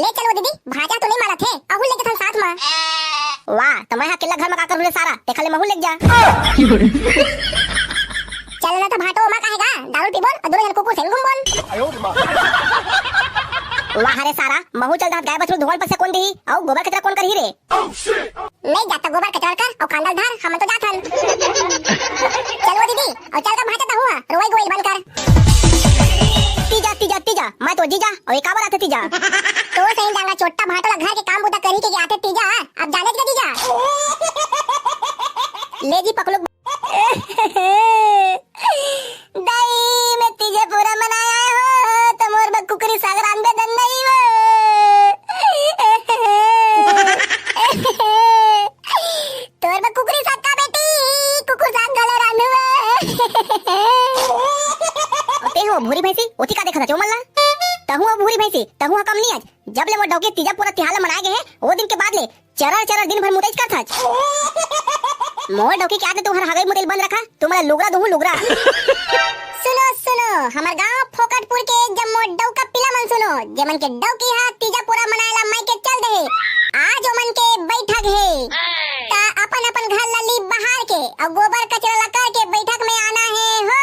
ले चलो दीदी, भाजा तो नहीं मारा थे, अहुल लेके थन साथ में। वाह, तो मैं अकेला घर में का करूं रे सारा, ते खाली महू लेके जा। चल ना तो भाटो मा कहेगा, दारू पीबोल और दोनों जन कुकुर से घूम बोल। वाह रे सारा, महू चल दात गाय बछरू धोवन पर से कोन दी, और गोबर कचरा कोन करही रे? नहीं जाता गोबर कचरा कर और कांडल धार, हम तो जाथन। चलो दीदी, और चल का भाटा हुआ, रोई गोइल बंद कर। तीजा मैं तो जीजा और एक आवर आते तीजा। तो सही जांगा छोटा भाटो ला घर के काम बुता करी के आते तीजा, अब जाने का जीजा। ले जी पकलो। दाई मैं तीजे पूरा मनाया हो, तो मोर में कुकरी सागरान में दन नहीं हो। तोर में कुकरी साग का बेटी, कुकुर साग गलो रानू। ते हो भूरी भैंसी, ओती का देखा था चोमल्ला? तहु भूरी भैंसी, तहु कम नहीं आज। जब ले वो डौके तीजा पूरा तिहाल मनाए गए हैं, वो दिन के बाद ले चरर दिन भर मुतेज कर था। मोर डौके के आते तुम्हारा हगई मुतेल बंद रखा, तुम्हारा लुगरा दूं लुगरा। सुनो हमार गांव फोकटपुर के जब मोर डौका पिला मन सुनो, जमन के डौकी हा तीजा पूरा मनाएला मैं के चल दे। आज ओमन के बैठक है, ता अपन घर लली बाहर के और गोबर कचरा लगा के बैठक में आना है हो।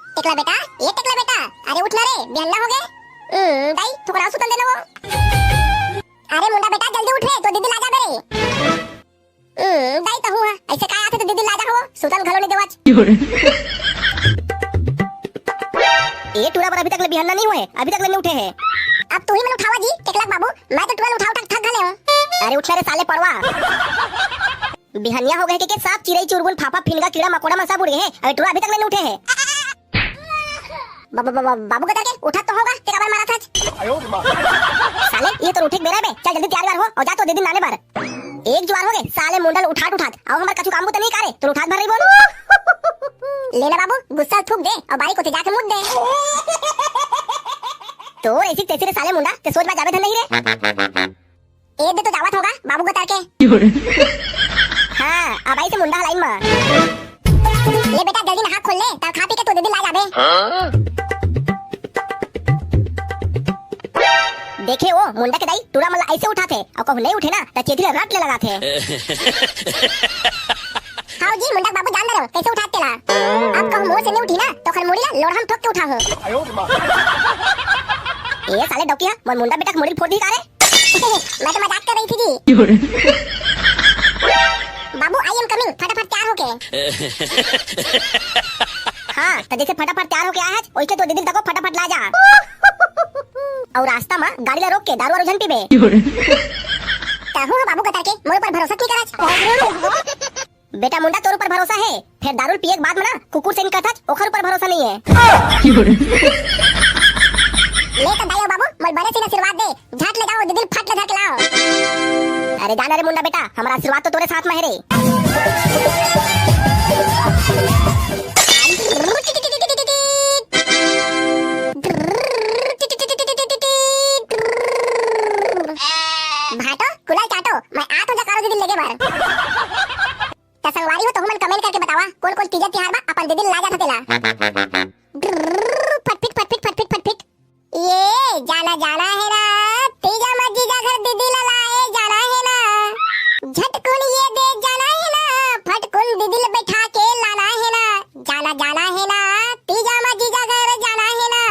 टेकला बेटा, अरे उठ ना रे, बिहन्ना हो गए। दाई थोड़ा सुतन देना वो। अरे मुंडा बेटा जल्दी उठ रे, तो दीदी ला जा मेरे। दाई तो हुआ, ऐसे काय आते तो दीदी ला जा हो, सुतन घलो नहीं देवाच। ये टूरा पर अभी तक ले बिहन्ना नहीं हुए, अभी तक ले नहीं उठे हैं। अब तू ही मन उठावा जी, टेकला बाबू, मैं तो टूरा उठा थक गले हूं। अरे उठ रे साले पड़वा। बिहनिया हो गए के सांप चिड़ै चुरगुन फाफा फिनगा कीड़ा मकोड़ा में सब उड़ गए हैं, अबे टूरा अभी तक नहीं उठे हैं। बाबू का करके उठा तो होगा, तेरा बार मारा था। साले ये तो उठे बेरा बे, चल जल्दी तैयार हो और जा तो दे दिन नाने बार। एक ज्वार हो गए साले मुंडल उठात और हमार कछु काम तो नहीं करे, तो उठात भर रही बोल। लेना बाबू गुस्सा थूक दे और बाई को ते जाके मुद दे। तो ऐसी तेसी रे साले मुंडा, ते सोच में जावे धन नहीं रे। एक दे तो जावत होगा बाबू का करके। हां अब आई से मुंडा लाइन में ले बेटा, जल्दी नहा खोल ले, तब खा पी के तो दीदी ला जाबे। देखे वो मुंडा के दाई टूरा मल्ला ऐसे उठाते और कहू नहीं उठे ना तो चेती रट ले लगाते। हां जी मुंडा बाबू जान दे कैसे उठाते ला। अब कहू मोर से नहीं उठी ना तो खल मोड़ी ला लोढ़ा ठोक के उठा हो। ये साले डोकिया मोर मुंडा बेटा मोड़ी फोड़ दी कारे। मैं तो मजाक कर रही थी जी। बाबू आई एम कमिंग, फटाफट तैयार होके। हाँ तो जैसे फटाफट तैयार होके आया है वैसे तो दीदी तक फटाफट ला जा। और रास्ता में गाड़ी ला रोक के दारू और जन पीबे। ताहू बाबू कतर के मोर पर भरोसा नहीं करत। बेटा मुंडा तोर ऊपर भरोसा है, फिर दारू पिए के बाद में ना कुकुर से निकलत ओखर ऊपर भरोसा नहीं है। ले तो दाइयो बाबू मोर बड़े से आशीर्वाद दे, झट ले जाओ दीदी फट ले झट लाओ। अरे जाना रे मुंडा बेटा, हमारा आशीर्वाद तो तोरे साथ में है रे। भाटो कुलाल चाटो, मैं आ तो जा करो दीदी लगे बार। त संगवारी हो तो हमन कमेंट करके बतावा कौन कौन तीजा तिहार बा अपन दीदी ला जा थतेला। फटफिट ये जाना है ना, तीजा मत जीजा घर दीदी ला लाए जाना है ना। झटकुन ये दे जाना है ना, फटकुन दीदी ले बैठा के लाना है ना। जाना है ना, तीजा मत जीजा घर जाना है ना।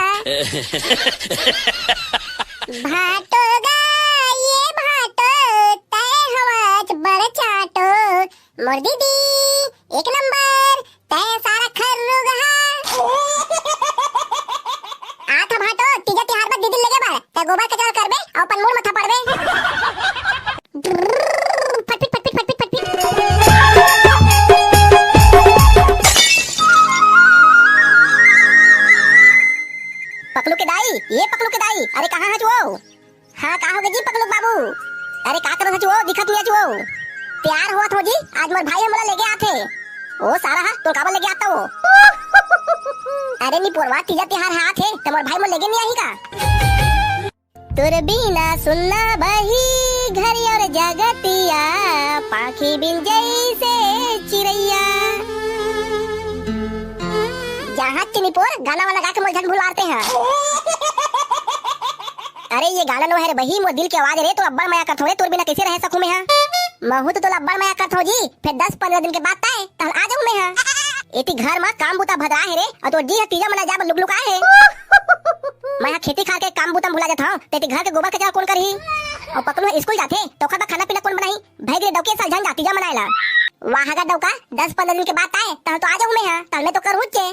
भाटो गा ये भाटो तय हवाज बड़ चाटो, मोर दीदी एक नंबर तय सारा खर्रुगा। आ था भाटो तीजा तिहार में दीदी लगे बार, तय गोबर कचरा करबे और अपन मुंह मथा पड़बे। फटफिट पकलू के दाई, ये पकलू के दाई, अरे कहाँ है जो? हाँ कहाँ हो गए जी पकलू बाबू? अरे का करो सचुओ दिखत नहीं अचुओ तैयार हुआ थो जी आज मोर भाई हमला लेके आथे ओ सारा हा तो काबर लेके आता हो अरे नी पोरवा तीजा तिहार हाथ है तो मोर भाई मोर लेके नहीं आई का तुर बिना सुनना बही घर और जगतिया पाखी बिन जैसे चिड़ैया जहाँ चिनीपुर गाना वाला गा के मोर झन भुलवाते हैं अरे ये गाना नो है रे बही मोर दिल की आवाज रे तो अब्बड़ माया करत हो तोर बिना कैसे रह सकूं मैं हां महू तो अब्बड़ माया करत हो जी फिर 10-15 दिन के बाद ताए तब आ जाऊं मैं हां एती घर में काम बुता भदरा है रे और तो जी तीजा मना जा लुकलुका है मैं खेती खा के काम बुता भुला जाता हूं तेती घर के गोबर कचरा कौन करही और पकड़ो स्कूल जाथे तो खा खाना पीना कौन बनाई भाई रे डौके साल झन जाती जा मनाएला वहां का डौका 10-15 दिन के बाद आए तब तो आ जाऊं मैं हां तब मैं तो कर हुच्चे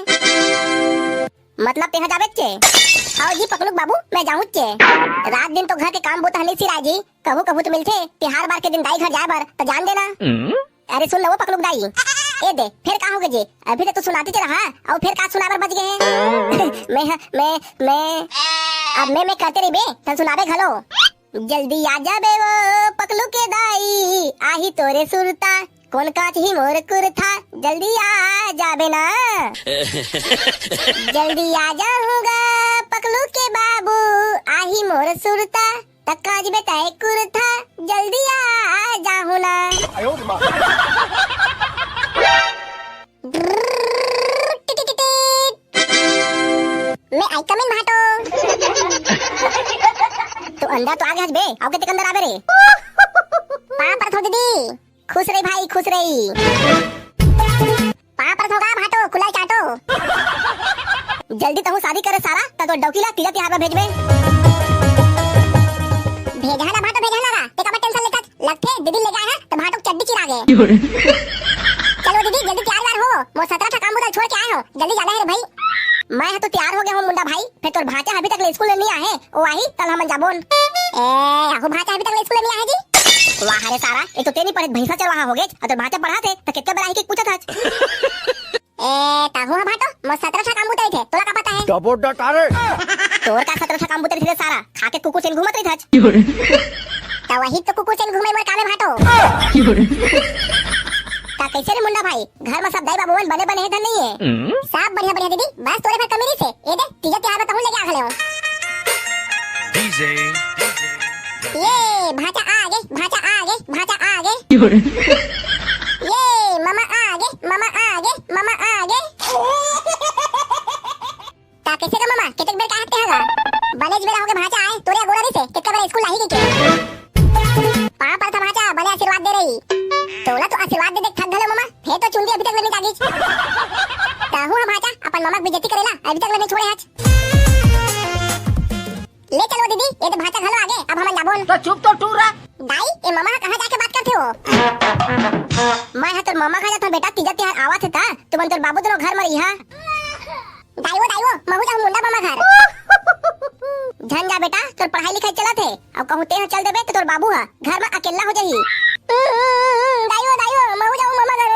मतलब तेहा जावे चे आओ जी पकलुक बाबू मैं जाऊं चे रात दिन तो घर के काम बोता हनी सी राजी कबू कबू तो मिलथे तिहार बार के दिन दाई घर जाए बर तो जान देना अरे सुन लो वो पकलुक दाई ए दे फिर का होगे जी अभी तो सुनाती च रहा और फिर का सुनाबर बच गए हैं मैं अब मैं करते रही बे तब सुनाबे घलो जल्दी आ जा बे वो पकलू के दाई आही तोरे सुरता कौन काच ही मोर कुरथा जल्दी आ जाबे ना जल्दी आ जाऊंगा पकलू के बाबू आही मोर सुरता तकाज बेताए कुरथा जल्दी आ जाहू ना मैं आई कमिंग भाटो तो अंदर तो आगे हज बे आओ के ते अंदर आबे रे पाप पर थो दीदी खुश रही भाई खुश रही पाप पर थोगा भाटो खुलाई चाटो जल्दी तो शादी करे सारा तो डौकीला तीजा तिहार में भेजबे भेजना भाटो भेजना रा ते का टेंशन लेत लगथे दीदी ले गए हैं तो भाटो चड्डी चिरा गए चलो दीदी जल्दी तैयार हो मो 17 ठा काम बुदा छोड़ के आए हो जल्दी जाना है रे भाई मैं तो तैयार हो गया हूं मुंडा भाई फिर तोर भाचा अभी तक स्कूल नहीं आए ओ आई कल हम जाबोन ए आहो भाचा अभी तक स्कूल नहीं आए जी वाह रे सारा एक तो तेनी पढ़त भैंसा चल वहां हो गए और तो भाचा पढ़ा थे तो कितने बड़ा ही की पूछत हच ए ताहू भाटो मो 17 ठा काम बुताई थे तोला का पता है डबो डटारे तोर का 17 ठा काम बुताई थे सारा खा के कुकुर से घूमत रही थच तो वही तो कुकुर से घूमे मोर काले भाटो का कैसे रे मुंडा भाई घर में सब दाई बाबूवन बने बने है धन नहीं है सब बढ़िया बढ़िया दीदी बस तोरे पर कमी नहीं से ए दे तीजा तिहार में कहूं लेके आ खले हो डीजे ये भाचा आ गए भाचा आ गए भाचा आ गए ये मामा आ गए मामा आ गए मामा आ गए ता कैसे का मामा कितने बेर कहते हैगा बने बेरा हो के भाचा आए तोरे गोरा रे से कितने बेर स्कूल लाही के पापा पर था भाचा बने आशीर्वाद दे रही तोला तो आशीर्वाद दे देख थक गले मामा फे तो चुंदी अभी तक लेने जागी ताहू भाचा अपन मामा की बेइज्जती करेला अभी तक लेने छोड़े आज ले चलो दीदी ये तो भाचा घलो आगे अब हम जाबोन तो चुप तो टूरा दाई ये मामा कहां जाके बात करते हो मैं हा तोर मामा कहा था बेटा तीजा तिहार आवा थे ता तुम तोर बाबू दोनों घर में रही हा दाईवो महू जा मुंडा मामा घर धन जा बेटा तोर पढ़ाई लिखाई चला थे अब कहूं ते चल देबे तो तोर बाबू हा घर में अकेला हो जाही दाईवो महू जाऊ मामा घर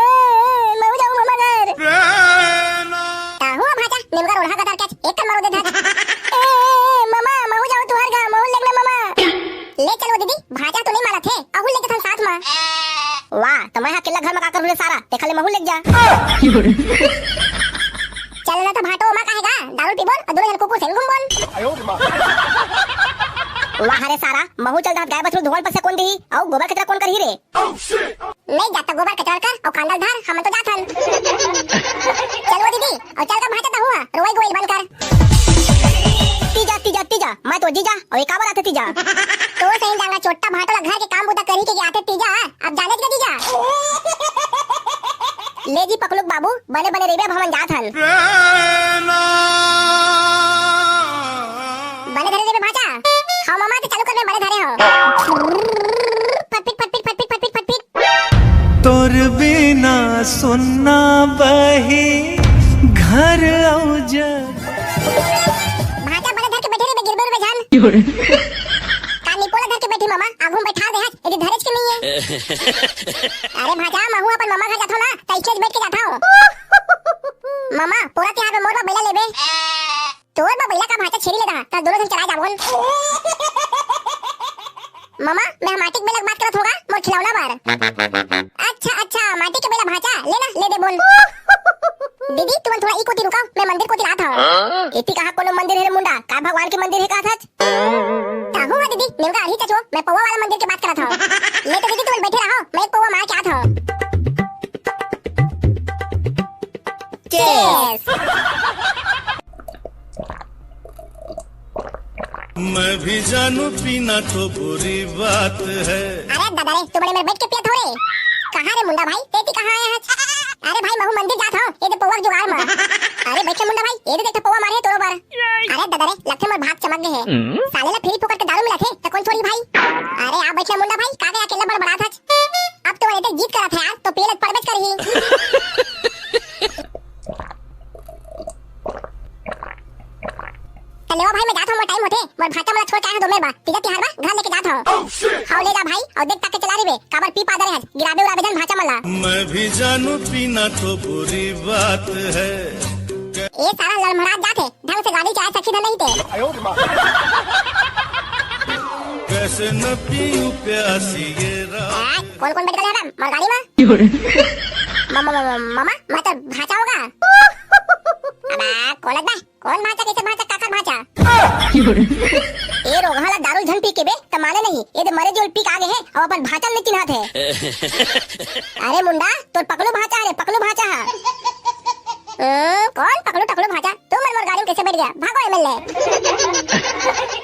ताहू भाचा निमगर ओढ़ा का के एक मारो दे धर मामा महू जाऊ तुहर घर महू लगना मामा ले चलो दीदी भाचा तो नहीं मारा थे अहू लेके थन साथ में वाह तो मैं अकेला घर में का करूं सारा देखा ले महू लग जा चल ना तो भाटो मां कहेगा दारू पी बोल और दोनों जन कुकुर से घूम बोल वाह रे सारा महू चल गाय बछरू धोल पर से कौन दी और गोबर कचरा कौन करही रे नहीं जाता गोबर कचरा कर और कांडल धार हम तो जाथन चलो दीदी और चल का भाटा हुआ रोई गोइल बंद कर तीजा मैं तो जीजा और एक आवर आते तीजा तो सही जांगा छोटा भाटो घर के काम बुता करी के आते तीजा अब जाने के जीजा ले जी पकलुक बाबू बने बने रेबे भवन जात हन बने धरे रेबे भाचा हां मामा ते चालू कर में बने धरे हो फटफिट तोर बिना सुनना बही घर औ जग भाचा बने धर के बैठे रे गिरबे रे जान कानी पोला धर के बैठी मामा आगू बैठा दे हाथ एदी धरेज के नहीं है अरे भाचा महू अपन मामा घर जाथो ना तैके बैठ के जाथा हो मामा पूरा तिहार में मोर बैला लेबे तोर बा बैला का भाचा छेरी ले दा त दोनों जन चला जाबोन मामा मैं माटी के बेलक बात करत होगा मोर खिलौना बार। अच्छा माटी के बेला भाचा लेना ले दे बोल। दीदी तुम थोड़ा ई कोती रुकाओ मैं मंदिर कोती रात हूं। इति कहां कोनो मंदिर है रे मुंडा का भगवान के मंदिर है का था? ताहू दीदी नेवगा आही चचो मैं पौवा वाला मंदिर की बात करत हूं। ले तो दीदी तुम बैठे रहो मैं एक पौवा मार के आत हूं। चेस मैं भी जानू पीना तो बुरी बात है। अरे दादा रे तू बड़े मेरे बैठ के पिया थोड़े। कहां रे मुंडा भाई तेती कहां आया है? अरे भाई महू मंदिर जात हूं ये दे पौवा जुगाड़ में। अरे बैठ मुंडा भाई ये देख पौवा मारे तोरो बार। अरे दादा रे लगथे मोर भाग चमक गए है। साले ला फ्री फोकट के दारू मिला थे तो कौन छोड़ी भाई। अरे आ बैठ मुंडा भाई कागे अकेला बड़ा था। अब तो ये जीत करा था यार तो पेलत पड़बेच करही। चलो भाई मैं जात हूं मोर टाइम होथे मोर भाटा मला छोड़ के आया दो मेरे बा तीजा तिहार बा घर लेके जात हूं। हाउ ले जा भाई और देख तक के चला रे बे काबर पी पादरे है गिराबे उराबे जन भाटा मला। मैं भी जानू पीना तो बुरी बात है। ये सारा लड़मड़ात जाते ढंग से गाड़ी चाहे सखी नहीं थे। कैसे न पीऊं प्यासी ये रात। कौन कौन बैठ गया है मार गाड़ी में? मामा मैं तो भाचा होगा। अबे कोलत बे कौन भाचा कैसे भाचा काकर भाचा? ये रोगहाला दारू झन पी के बे त माने नहीं ये दे मरे जोल पी के आगे है और अपन भाचा नहीं चिन्हत है। अरे मुंडा तोर पकड़ू भाचा है पकड़ू भाचा है। कौन पकड़ू टकड़ू भाचा तू मन मोर गाड़ी में कैसे बैठ गया भागो एमएलए।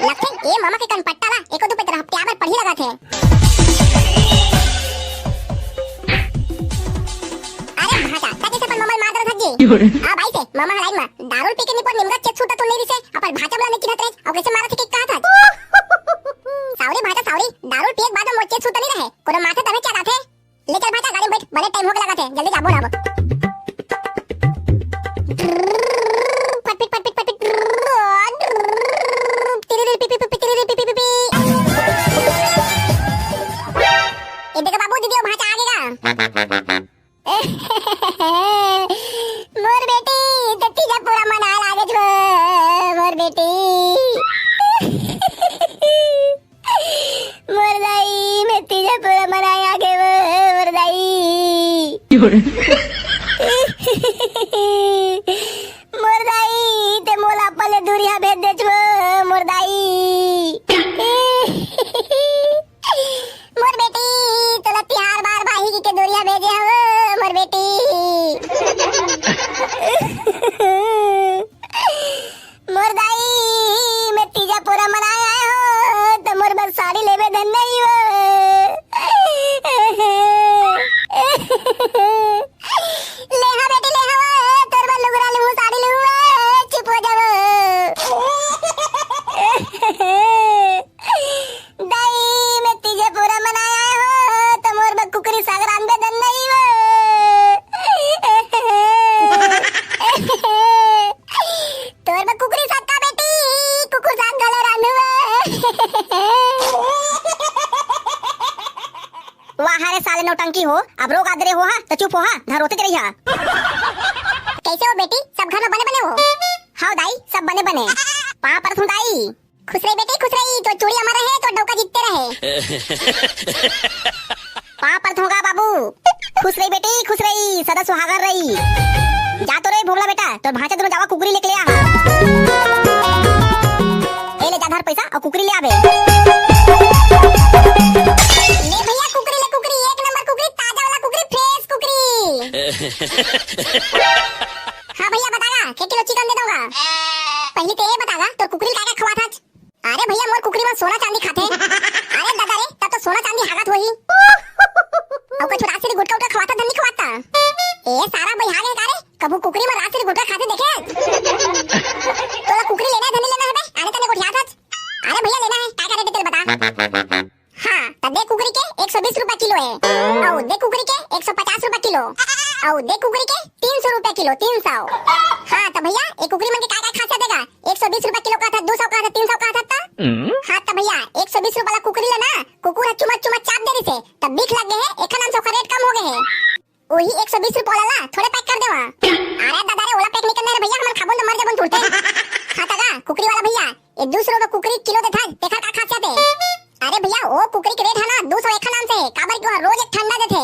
लगते ये मामा के कनपट्टा ला एको दो पे तरह प्यार में पढ़ी लगा थे। अरे भाचा ताकि से अपन मामा मार दर थक जी। आ भाई से मामा हराई में दारू पी के निपर निमगा चेक छूटा तो नहीं रिसे अपन भाचा वाला नहीं चिन्हत रे और कैसे मारा थे के कहा था? सावरी भाचा सावरी दारू पिए के बाद मोर चेक छूटा नहीं रहे कोनो माथे तवे क्या थे। ले चल भाचा गाड़ी में बैठ बड़े टाइम हो गया लगा थे जल्दी जाबो ना। मोर बेटी तत्ती जा पूरा मना लागे छो मोर बेटी। मोर दाई मैं तीजा पूरा मनाया के मोर दाई। मोर दाई ते मोला पले दूरिया भेज दे छो मोर दाई। मोर बेटी तोला तिहार बार बाही के दूरिया भेजे हो मोर बेटी। मोर दाई मैं तीजा पूरा मनाया हो तो मोर बस साड़ी लेवे धन नहीं हो। ले हा बेटी ले हा तोर बल लुगरा लू साड़ी लू चुप हो जाओ। दाई मैं तीजा पूरा मनाया हो तो मोर बल कुकरी सागरान में धन नहीं हो। तोर बा कुकरी सक्का बेटी कुकुर साग गले रानू। वाह रे साले नौटंकी हो अब रोग आदरे हो हा तो चुप हो हा धर होते रही हा। कैसे हो बेटी सब घर में बने बने हो? हाँ दाई सब बने बने। पा पर तुम दाई खुश रही बेटी खुश रही तो चूड़ी हमारा है तो डौका जीतते रहे। पा पर थोगा बाबू खुश रही बेटी खुश रही सदा सुहागर रही। जा तो रे भोगला बेटा तो भाचा दोनों जावा कुकरी लेके ले आ। ए ले जा धर पैसा और कुकरी ले आवे। ले भैया कुकरी ले कुकरी एक नंबर कुकरी ताजा वाला कुकरी फ्रेश कुकरी। हाँ भैया बतागा के किलो चिकन दे दूंगा। पहले तो ये बतागा तो कुकरी का क्या खवा था? अरे भैया मोर कुकरी में सोना चांदी खाते। अरे दादा रे तब तो सोना चांदी हागत होई। और कुछ रात से गुटका उटका खवाता धन नहीं खवाता। ए सारा भैया के कारे कबू कुकरी में रात से गुटका खाते देखे? तोला कुकरी लेना है धनी लेना है बे आने तने को ठिया था। अरे भैया लेना है क्या रेट तेरे बता। हाँ तब दे कुकरी के 120 रुपए किलो है और दे कुकरी के 150 रुपए किलो और दे कुकरी के 300 रुपए किलो 300। हाँ तो भैया एक कुकरी में क्या क्या खासियत देगा? 120 रुपए किलो का था 200 का था 300 का था। हाँ तो भैया 120 रुपए वाला कुकरी लेना कुकुर चुमच चुमच चाप दे रही से तब बीख लग गए है एक नाम से रेट कम हो गए है। वही 120 रुपए वाला थोड़े पैक कर देवा। अरे दादा रे ओला पैक नहीं करना रे भैया हमारे खाबो तो मर जाबन तुरते। खाता का कुकरी वाला भैया ये 200 रुपए कुकरी किलो दे था देखा का खासियत है। अरे भैया वो कुकरी दवाई के रेट है ना 201 नाम से काबर के रोज एक ठंडा देथे।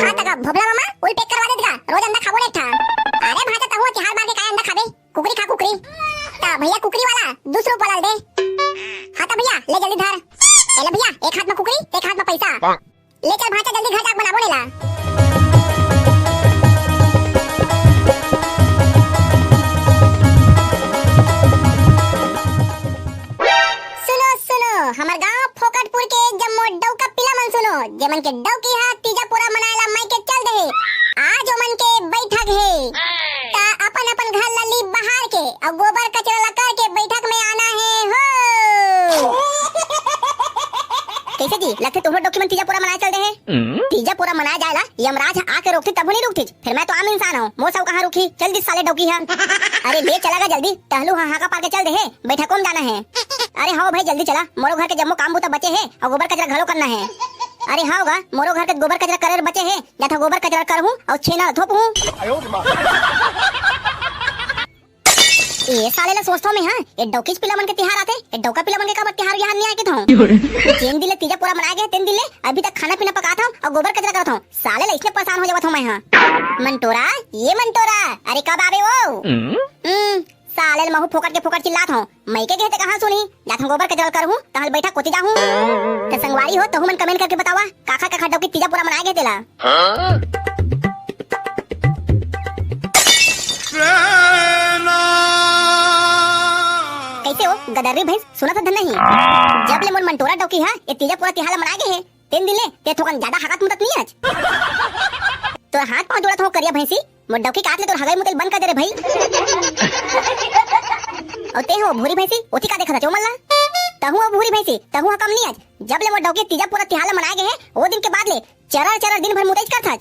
हां तका भोबला मामा उल पैक करवा देत का रोज अंडा खाबो एक ठा। अरे भाता तहु तिहार बार के काय अंडा खाबे कुकरी खा कुकरी। ता भैया कुकरी वाला दूसरो पलाल दे। हां ता भैया ले जल्दी धर। एले भैया एक हाथ में कुकरी एक हाथ में पैसा ले चल भाता जल्दी घर जाके बनाबो लेला। हमार गांव फोकटपुर के जम्मो डौका पिला मन सुनो जेमन के डौकी हा तीजा पूरा मनाएला माई के चल दे। आज ओमन के बैठक है ता अपन अपन घर लली बाहर के और गोबर कचरा लगा के बैठक में आना है हो। कैसे जी लगते तुम्हारे डॉक्यूमेंट तीजा पूरा मनाए चल रहे हैं। तीजा पूरा मनाया जाएला यमराज आके रोकती तब नहीं रुकती। फिर मैं तो आम इंसान हूँ मोर सब कहाँ रुकी चल दी साले डौकी है। अरे ले चलागा जल्दी टहलू हाँ का पार के चल दे बैठक में जाना है। अरे हाँ भाई जल्दी चला मोरो घर के जम्मो काम बूता बचे हैं और गोबर कचरा घलो करना है। अरे हाँ होगा मोरो घर के गोबर कचरा करे बचे हैं या तो गोबर कचरा कर हूँ और छेना धोप हूँ। ये साले ला सोचता हूँ मैं हाँ ये डौकीज पिला मन के तिहार आते ये डौका पिला मन के कब तिहार यहाँ नहीं आके था। तीन दिले तीजा पूरा मना गया 3 दिले अभी तक खाना पीना पकाता हूँ और गोबर कचरा करता हूँ। साले ला इसलिए परेशान हो जाता हूँ मैं हाँ। मंटोरा ये मंटोरा अरे कब आवे वो साले महू फोकट के फोकट चिल्लात हूँ मैं के कहते कहाँ सुनी या तो गोबर कचरा कर हूँ तहल बैठा कोती जा हूँ। तो संगवारी हो तो मन कमेंट करके बतावा काका काका डौकी तीजा पूरा मना गया तेला। कैसे हो गदर्री भैंस सुना था धन नहीं जब ले मोर मंटोरा डौकी है ये तीजा पूरा तिहार मना गए है 3 दिन ले ते थोकन ज्यादा हगत मुदत नहीं आज तो हाथ पांव जोड़ा था करिया भैंसी मोर डौकी काट ले तो हगाई मुदल बंद कर दे रे भाई। और ते हो भूरी भैंसी ओती का देखा था चोमल्ला तहु भूरी भैंसी तहु कम नहीं आज जब ले मोर डौकी तीजा पूरा तिहार मना गए है वो दिन के बाद ले चरर दिन भर मुतेज कर था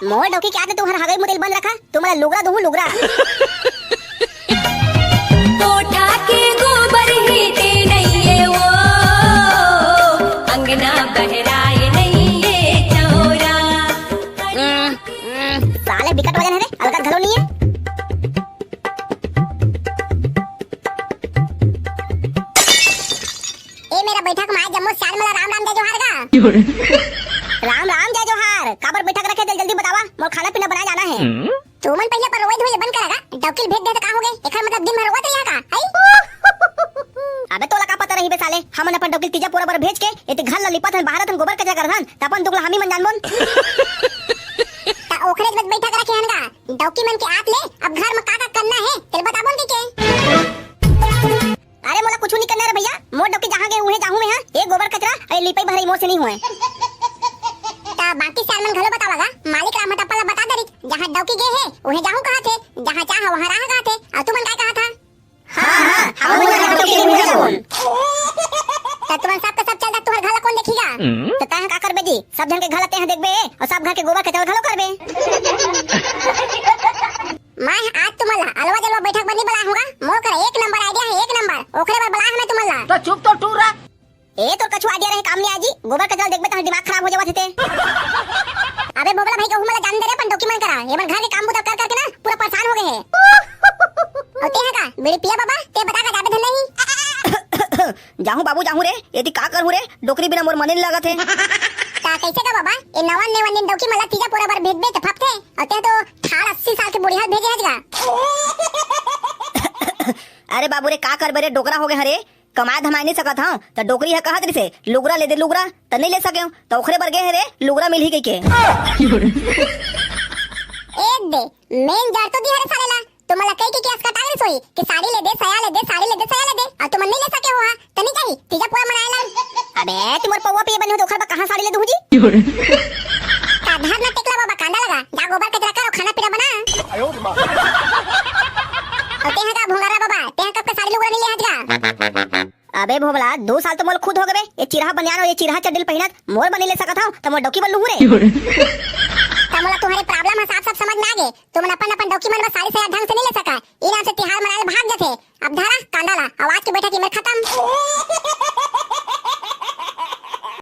मोर डौकी के आते तुम्हारा हगाई मुदल बंद रखा तुम्हारा लुगरा दूं लुगरा। कोठा के गोबर ही ते नहीं है वो अंगना बहराए नहीं ये चौरा। साले बिकट वजन है रे अलग घलो नहीं है। ए मेरा बैठक में जम्मो साल मला राम राम जय जोहार का राम राम जय जोहार काबर बैठक रखे जल्दी बतावा मोर खाना पीना बनाए जाना है। तुमन पहले पर रोई धोई बंद करेगा डौकिल भेज दे तो का हो गए एखर मतलब दिन भर रोवत रहिया का आई। अबे तोला का पता रही बे साले हमन अपन डौकिल तीजा पूरा पर भेज के एते घर ल लिपत हन बाहर हन गोबर कचरा करहन तपन दुगला हमी मन जानबोन ता ओखरे बस बैठक रखे हन का डौकी मन के आत ले अब घर में का करना है तेल बताबोन के अरे मोला कुछ नहीं करना रे भैया मोर डौकी जहां गए उहे जाहू मैं हां एक गोबर कचरा ए लिपाई भरे मोर से नहीं हुए ता बाकी साल मन घलो बतावागा मालिक राम टप्पा बता दरी जहां डौकी गए है उहे जाहू कहा थे जहां चाह वहां रहा कहा थे और तुमन का कहा था। हां हम वहां डौकी गए उहे जाहू ता तुमन सब का सब चलदा तोहर घर कौन देखिगा तो ताह का करबे जी सब जन के घर ते देखबे और सब घर के गोबर कचरा घलो करबे। मैं आज तुम्हारा अलवा जलवा बैठक बनी बला होगा मोर कर 1 नंबर आईडिया है 1 नंबर ओखरे बार बला है मैं तुम्हारा तो चुप तो टूरा ए तो कछु आइडिया रहे काम नहीं आजी गोबर कचरा देखबे त दिमाग खराब हो जावत थे। अबे बोबला भाई कहू मला जान दे रे पण डॉक्यूमेंट करा ये घर के काम बुता कर करके ना पूरा परेशान हो गए हैं। और ते है का बेड़ी पिया बाबा ते बता का जाबे धन नहीं जाहू बाबू जाहू रे यदि का करू रे डोकरी बिना मोर मने लागत है ता कैसे का बाबा ए नवन दिन डॉक्यूमेंट मला तीजा पूरा बार भेज दे त फपते और ते तो 80 साल के बुढ़िया भेजे हजगा। अरे बाबू रे का करबे रे डोकरा हो गए हरे कमाए धमाए नहीं सकत हां त डोकरी है कहत रे से लुगरा ले दे लुगरा त नहीं ले सके तो ओखरे बर गए रे लुगरा मिल ही गई के एक दे मेन जड़ तो दी हरे सालेला तुम्हाला कई के केस कटागरी सोई कि साड़ी ले दे साया ले दे साड़ी ले दे साया ले दे और तुम नहीं ले सके हो त नहीं चाहिए तीजा पूरा मनाएला। अबे तुमर पौवा पे बने हो तो ओखर कहां साड़ी ले दूं जी ता धर ना टेकला बाबा कांदा लगा जा गोबर कचरा करो खाना पीना बना और ते का भोंगरा बाबा ते कब के साड़ी लुगरा नहीं ले हजगा। अबे भोबला 2 साल तो मोल खुद हो गए ये चिरहा बनियान और ये चिरहा चड्डल पहिनत मोर बनी ले सकत हूं त मोर डौकी बल्लू रे तमला तुम्हारे प्रॉब्लम है साफ समझ में आ गए तुम अपन डॉक्यूमेंट में सारी सही ढंग से नहीं ले सका इनाम से तिहार मनाए भाग जाते अब धारा कांडाला आवाज के बैठा की मेर खत्म।